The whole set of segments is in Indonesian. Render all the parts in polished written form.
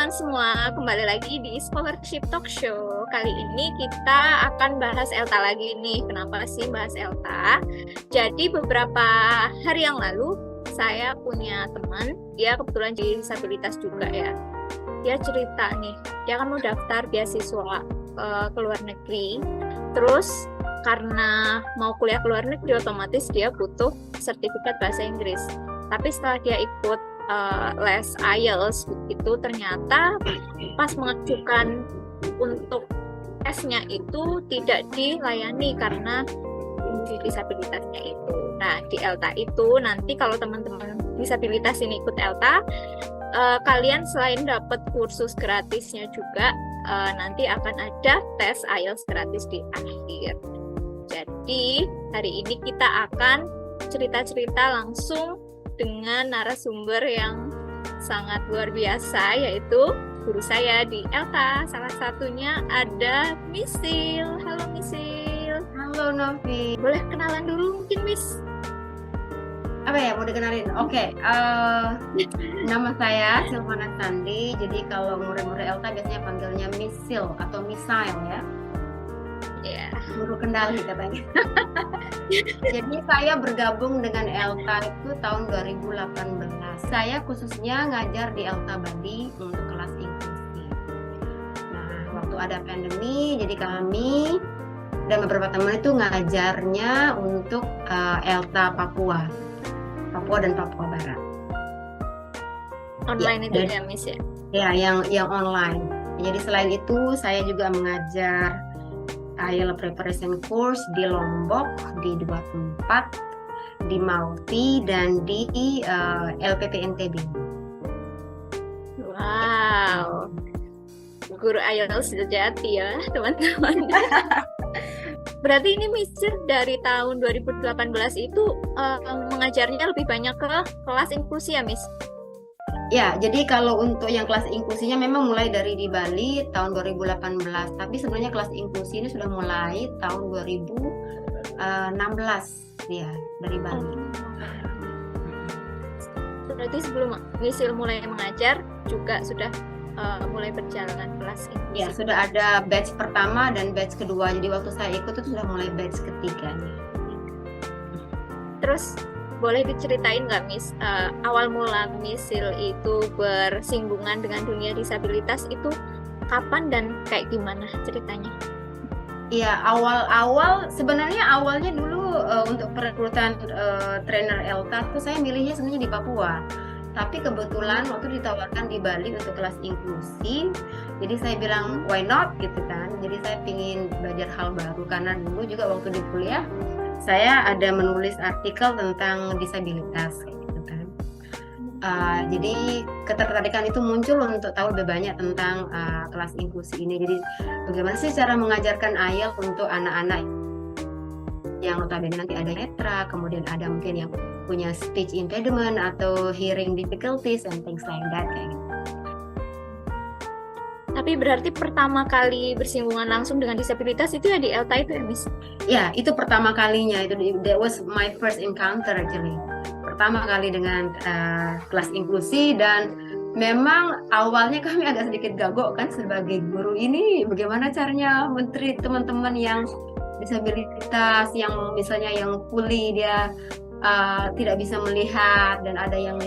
teman-teman semua, kembali lagi di Scholarship Talk Show. Kali ini kita akan bahas ELTA lagi nih. Kenapa sih bahas ELTA? Jadi beberapa hari yang lalu saya punya teman, dia kebetulan jadi disabilitas juga ya. Dia cerita nih, dia kan mau daftar beasiswa ke luar negeri. Terus karena mau kuliah ke luar negeri, otomatis dia butuh sertifikat bahasa Inggris. Tapi setelah dia ikut les IELTS itu ternyata pas mengajukan untuk tesnya itu tidak dilayani karena disabilitasnya itu. Nah, di ELTA itu nanti kalau teman-teman disabilitas ini ikut ELTA, kalian selain dapat kursus gratisnya juga nanti akan ada tes IELTS gratis di akhir. Jadi hari ini kita akan cerita-cerita langsung dengan narasumber yang sangat luar biasa, yaitu guru saya di ELTA. Salah satunya ada Misil. Halo Misil. Halo Novi. Boleh kenalan dulu mungkin, Miss? Apa ya, mau dikenalin? Oke, nama saya Silvana Sandi. Jadi kalau murid-murid ELTA biasanya panggilnya Misil atau Misail ya. Ya. Guru kendali katanya. Jadi saya bergabung dengan ELTA itu tahun 2018. Saya khususnya ngajar di ELTA Bali untuk kelas inklusi. Nah, waktu ada pandemi, jadi kami dan beberapa teman itu ngajarnya untuk ELTA Papua dan Papua Barat. Online itu ya, Miss ya? Ya, yang online. Jadi selain itu saya juga mengajar IELTS Preparation Course di Lombok, di dua tempat, di Malti dan di LPP NTB. Wow, guru IELTS sejati ya teman-teman. Berarti ini Mister dari tahun 2018 itu mengajarnya lebih banyak ke kelas inklusi ya, Miss? Ya, jadi kalau untuk yang kelas inklusinya memang mulai dari di Bali tahun 2018, tapi sebenarnya kelas inklusi ini sudah mulai tahun 2016 ya, dari Bali. Berarti sebelum Misil mulai mengajar juga sudah mulai berjalan kelas inklusi. Ya, sudah ada batch pertama dan batch kedua. Jadi waktu saya ikut itu sudah mulai batch ketiganya. Terus boleh diceritain nggak, Miss, awal mula Misil itu bersinggungan dengan dunia disabilitas itu kapan dan kayak gimana ceritanya? Iya, awal sebenarnya awalnya dulu untuk perekrutan trainer ELTA itu saya milihnya sebenarnya di Papua. Tapi kebetulan waktu ditawarkan di Bali untuk kelas inklusi, jadi saya bilang why not gitu kan. Jadi saya ingin belajar hal baru karena dulu juga waktu di kuliah saya ada menulis artikel tentang disabilitas gitu kan. Jadi ketertarikan itu muncul untuk tahu lebih banyak tentang kelas inklusi ini. Jadi bagaimana sih cara mengajarkan IELTS untuk anak-anak yang notabene nanti ada netra, kemudian ada mungkin yang punya speech impediment atau hearing difficulties and things like that kayak gitu. Tapi berarti pertama kali bersinggungan langsung dengan disabilitas itu ya di ELTA itu ya, Miss? Ya, itu pertama kalinya, that was my first encounter actually. Pertama kali dengan kelas inklusi, dan memang awalnya kami agak sedikit gagok kan sebagai guru ini, bagaimana caranya menteri teman-teman yang disabilitas, yang misalnya yang tuli dia tidak bisa melihat, dan ada yang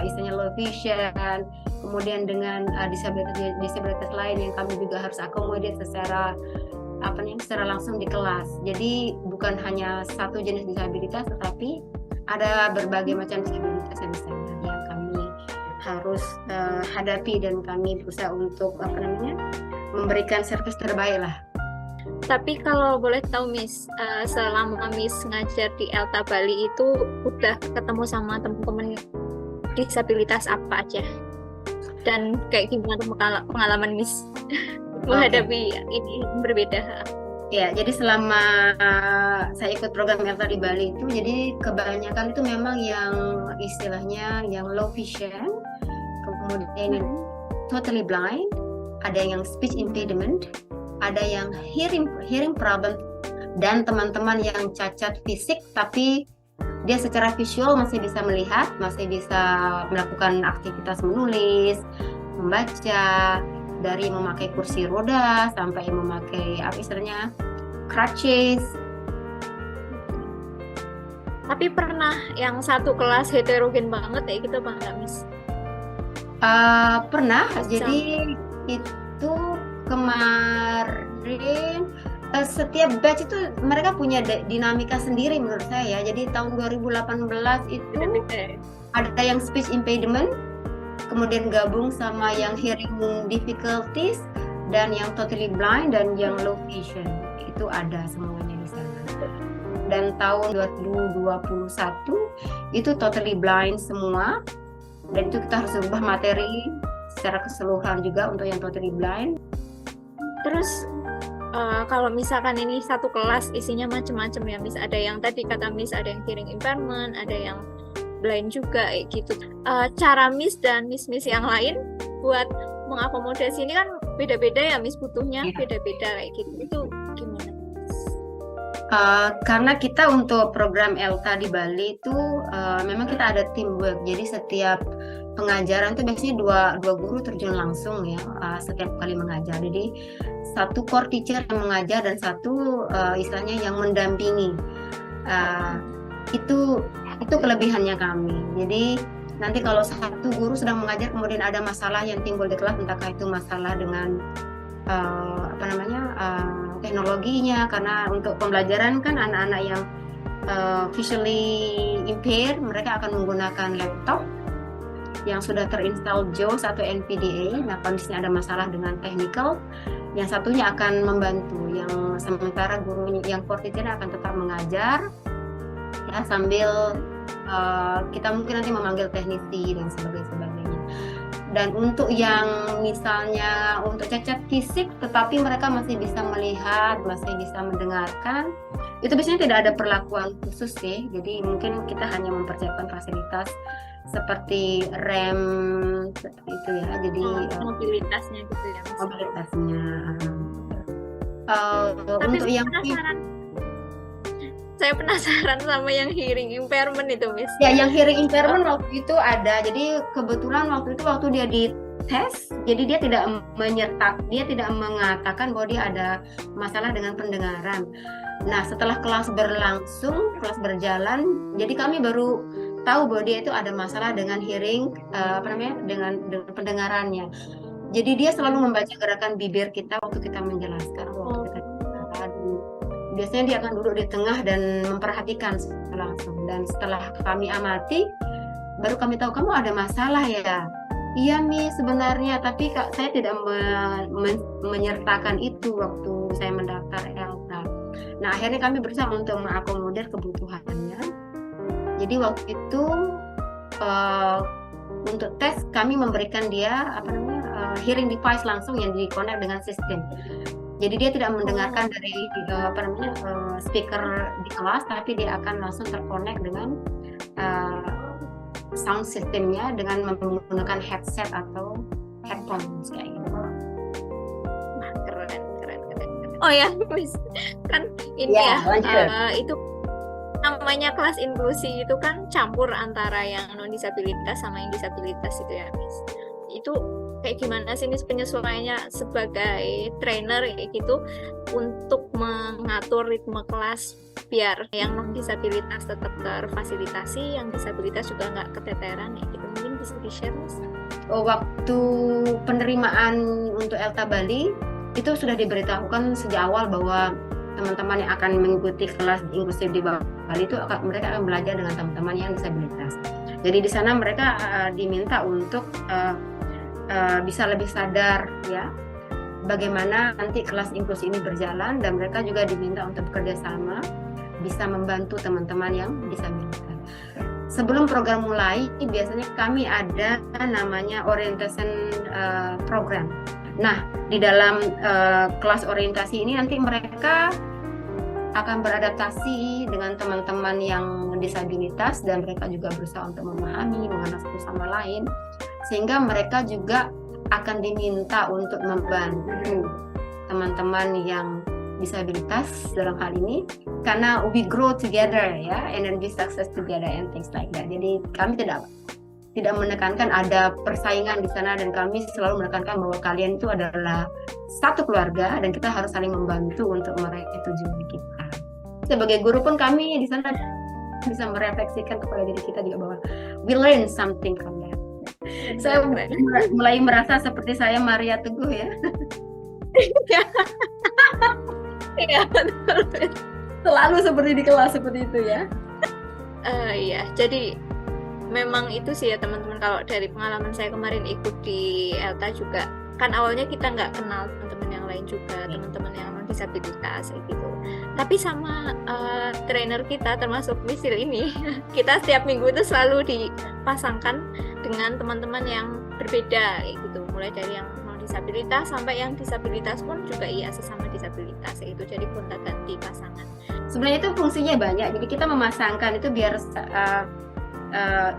istilahnya low vision, kemudian dengan disabilitas lain yang kami juga harus akomodir secara langsung di kelas. Jadi bukan hanya satu jenis disabilitas, tetapi ada berbagai macam disabilitas yang kami harus hadapi, dan kami berusaha untuk memberikan servis terbaik lah. Tapi kalau boleh tahu, Miss, selama Miss ngajar di ELTA Bali itu udah ketemu sama teman-teman disabilitas apa aja? Dan kayak gimana pengalaman Miss menghadapi ini berbeda? Ya, jadi selama saya ikut program ELTA di Bali itu, jadi kebanyakan itu memang yang istilahnya yang low vision, kemudian totally blind, ada yang speech impediment, ada yang hearing problem, dan teman-teman yang cacat fisik tapi dia secara visual masih bisa melihat, masih bisa melakukan aktivitas menulis, membaca, dari memakai kursi roda sampai memakai apa istilahnya crutches. Tapi pernah yang satu kelas heterogen banget ya gitu Bang Miss? Pernah, Bisa. jadi itu kemarin setiap batch itu mereka punya dinamika sendiri menurut saya. Jadi tahun 2018 itu Beda-beda. ada yang speech impediment, kemudian gabung sama yang hearing difficulties, dan yang totally blind, dan yang low vision. Itu ada semuanya di sana. Dan tahun 2021 itu totally blind semua, dan itu kita harus ubah materi secara keseluruhan juga untuk yang totally blind. Terus kalau misalkan ini satu kelas isinya macam-macam ya Miss, ada yang tadi kata Miss ada yang hearing impairment, ada yang blind juga kayak gitu. Cara Miss dan Miss yang lain buat mengakomodasi ini kan beda-beda ya Miss, butuhnya beda-beda kayak gitu. Itu gimana? Karena kita untuk program ELTA di Bali itu memang kita ada teamwork. Jadi setiap pengajaran itu biasanya dua guru terjun langsung ya setiap kali mengajar. Jadi satu core teacher yang mengajar dan satu istilahnya yang mendampingi. Itu kelebihannya kami. Jadi nanti kalau satu guru sedang mengajar kemudian ada masalah yang timbul di kelas, entahkah itu masalah dengan teknologinya, karena untuk pembelajaran kan anak-anak yang visually impaired mereka akan menggunakan laptop yang sudah terinstall JAWS atau NVDA. Nah, kondisinya ada masalah dengan technical, yang satunya akan membantu, yang sementara gurunya yang core teacher akan tetap mengajar ya sambil kita mungkin nanti memanggil teknisi dan sebagainya. Dan untuk yang misalnya untuk cacat fisik tetapi mereka masih bisa melihat, masih bisa mendengarkan, itu biasanya tidak ada perlakuan khusus sih. Jadi mungkin kita hanya mempersiapkan fasilitas seperti rem seperti itu ya. Jadi mobilitasnya gitu ya Miss. Mobilitasnya. Tapi Untuk yang saya penasaran sama yang hearing impairment itu Miss. Ya, yang hearing impairment waktu itu ada. Jadi kebetulan waktu dia dites, jadi dia tidak mengatakan bahwa dia ada masalah dengan pendengaran. Nah, setelah kelas berjalan, jadi kami baru tahu bahwa dia itu ada masalah dengan hearing dengan pendengarannya. Jadi dia selalu membaca gerakan bibir kita waktu kita menjelaskan, biasanya dia akan duduk di tengah dan memperhatikan langsung. Dan setelah kami amati, baru kami tahu kamu ada masalah ya. Iya Miss, sebenarnya, tapi saya tidak menyertakan itu waktu saya mendaftar ELTA. Nah, akhirnya kami berusaha untuk mengakomodir kebutuhannya. Jadi waktu itu untuk tes kami memberikan dia hearing device langsung yang di-connect dengan sistem. Jadi dia tidak mendengarkan dari speaker di kelas, tapi dia akan langsung terkonek dengan sound systemnya dengan menggunakan headset atau headphones kayak gitu. Wah, keren. Oh ya, Miss, kan ini itu namanya kelas inklusi itu kan campur antara yang non disabilitas sama yang disabilitas itu ya Miss. Itu kayak gimana sih Miss penyesuaiannya sebagai trainer kayak gitu untuk mengatur ritme kelas biar yang non disabilitas tetap terfasilitasi, yang disabilitas juga nggak keteteran ya gitu. Mungkin bisa di-share Miss. Waktu penerimaan untuk ELTA Bali itu sudah diberitahukan sejak awal bahwa teman-teman yang akan mengikuti kelas inklusif di Bali itu mereka akan belajar dengan teman-teman yang disabilitas. Jadi di sana mereka diminta untuk bisa lebih sadar ya bagaimana nanti kelas inklusi ini berjalan, dan mereka juga diminta untuk bekerja sama bisa membantu teman-teman yang disabilitas. Sebelum program mulai biasanya kami ada namanya orientation program. Nah, di dalam kelas orientasi ini nanti mereka akan beradaptasi dengan teman-teman yang disabilitas, dan mereka juga berusaha untuk memahami, mengenal satu sama lain, sehingga mereka juga akan diminta untuk membantu teman-teman yang disabilitas dalam hal ini, karena we grow together ya, and then we success together and things like that. Jadi kami tidak tidak menekankan ada persaingan di sana, dan kami selalu menekankan bahwa kalian itu adalah satu keluarga dan kita harus saling membantu untuk meraih tujuan kita. Sebagai guru pun kami di sana bisa merefleksikan kepada diri kita juga bahwa we learn something from that. Saya mulai merasa seperti saya Maria Teguh ya. Iya, betul. Selalu seperti di kelas seperti itu ya. Iya, jadi memang itu sih ya teman-teman, kalau dari pengalaman saya kemarin ikut di ELTA juga, kan awalnya kita nggak kenal teman-teman yang lain juga, teman-teman yang non disabilitas kayak gitu. Tapi sama trainer kita termasuk Misil ini, kita setiap minggu itu selalu dipasangkan dengan teman-teman yang berbeda kayak gitu, mulai dari yang non disabilitas sampai yang disabilitas pun juga iya sesama disabilitas kayak gitu, jadi gonta-ganti pasangan. Sebenarnya itu fungsinya banyak, jadi kita memasangkan itu biar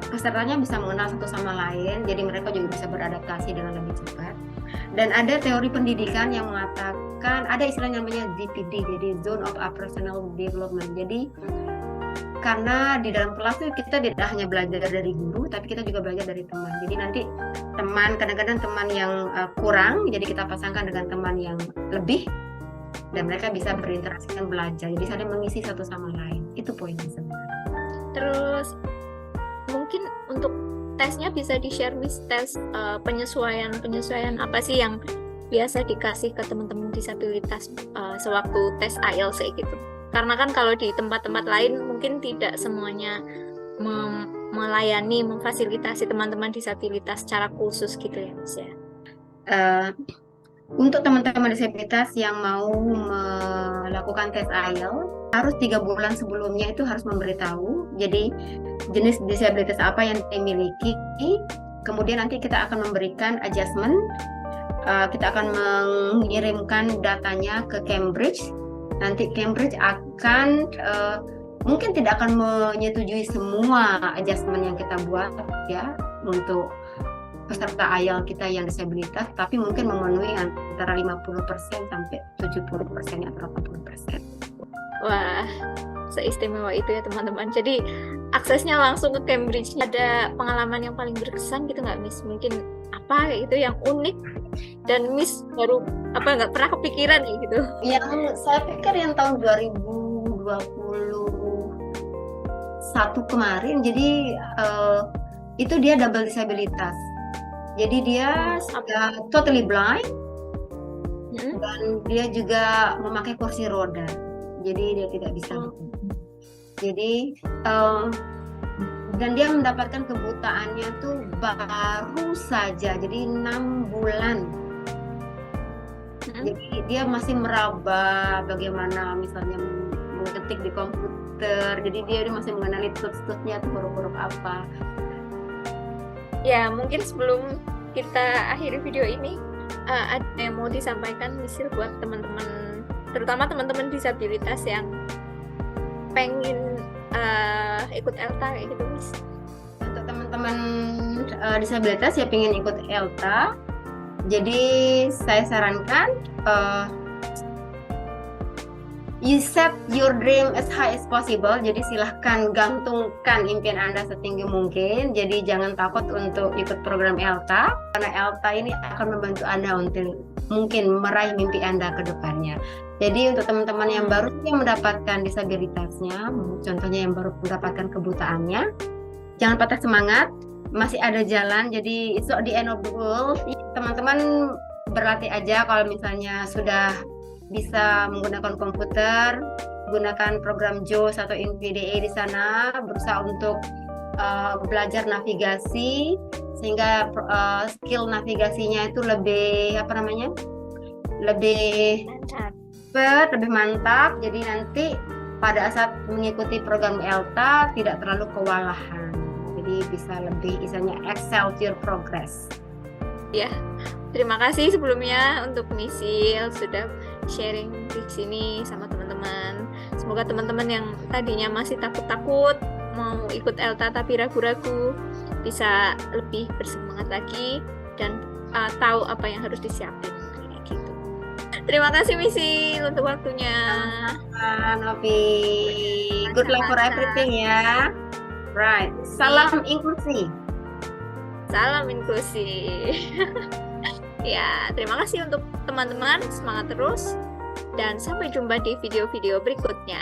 pesertanya bisa mengenal satu sama lain, jadi mereka juga bisa beradaptasi dengan lebih cepat. Dan ada teori pendidikan yang mengatakan ada istilah namanya ZPD, jadi Zone of Personal Development. Jadi karena di dalam kelas itu kita tidak hanya belajar dari guru, tapi kita juga belajar dari teman. Jadi nanti teman, kadang-kadang teman yang kurang, jadi kita pasangkan dengan teman yang lebih, dan mereka bisa berinteraksi dan belajar. Jadi saling mengisi satu sama lain. Itu poinnya sebenarnya. Terus mungkin untuk tesnya bisa di-share Miss, tes penyesuaian apa sih yang biasa dikasih ke teman-teman disabilitas sewaktu tes IELTS kayak gitu. Karena kan kalau di tempat-tempat lain mungkin tidak semuanya melayani, memfasilitasi teman-teman disabilitas secara khusus gitu ya Miss ya. Untuk teman-teman disabilitas yang mau melakukan tes IELTS, harus 3 bulan sebelumnya itu harus memberitahu. Jadi jenis disabilitas apa yang dimiliki, kemudian nanti kita akan memberikan adjustment, kita akan mengirimkan datanya ke Cambridge. Nanti Cambridge akan mungkin tidak akan menyetujui semua adjustment yang kita buat ya untuk peserta IELTS kita yang disabilitas, tapi mungkin memenuhi antara 50% sampai 70% atau 80%. Wah, seistimewa itu ya teman-teman. Jadi aksesnya langsung ke Cambridge. Ada pengalaman yang paling berkesan gitu nggak Miss? Mungkin apa kayak gitu yang unik dan Miss baru nggak pernah kepikiran kayak gitu? Yang saya pikir yang tahun 2021 kemarin, jadi itu dia double disabilitas. Jadi dia totally blind dan dia juga memakai kursi roda. Jadi dia tidak bisa. Jadi dan dia mendapatkan kebutaannya tuh baru saja, jadi 6 bulan. Jadi dia masih meraba bagaimana misalnya mengetik di komputer. Jadi dia masih mengenali tuts-tutsnya tuh huruf-huruf apa. Ya mungkin sebelum kita akhiri video ini ada yang mau disampaikan Misil buat teman-teman, terutama teman-teman disabilitas yang pengen ikut ELTA kayak gitu Miss. Untuk teman-teman disabilitas yang pengen ikut ELTA, jadi saya sarankan you set your dream as high as possible. Jadi silahkan gantungkan impian Anda setinggi mungkin. Jadi jangan takut untuk ikut program ELTA, karena ELTA ini akan membantu Anda untuk mungkin meraih mimpi Anda ke depannya. Jadi untuk teman-teman yang baru yang mendapatkan disabilitasnya, contohnya yang baru mendapatkan kebutaannya, jangan patah semangat, masih ada jalan. Jadi it's not the end of the world. Teman-teman berlatih aja. Kalau misalnya sudah bisa menggunakan komputer, gunakan program JAWS atau NVDA di sana, berusaha untuk belajar navigasi sehingga skill navigasinya itu lebih lebih cepat, lebih mantap. Jadi nanti pada saat mengikuti program ELTA tidak terlalu kewalahan. Jadi bisa lebih misalnya excel your progress. Ya, terima kasih sebelumnya untuk Misil sudah sharing di sini sama teman-teman. Semoga teman-teman yang tadinya masih takut-takut mau ikut ELTA tapi ragu-ragu bisa lebih bersemangat lagi dan tahu apa yang harus disiapin kayak gitu. Terima kasih Misil untuk waktunya. Novi, good luck for everything ya. Right. Salam inklusi. Salam inklusi. Ya, terima kasih untuk teman-teman, semangat terus dan sampai jumpa di video-video berikutnya.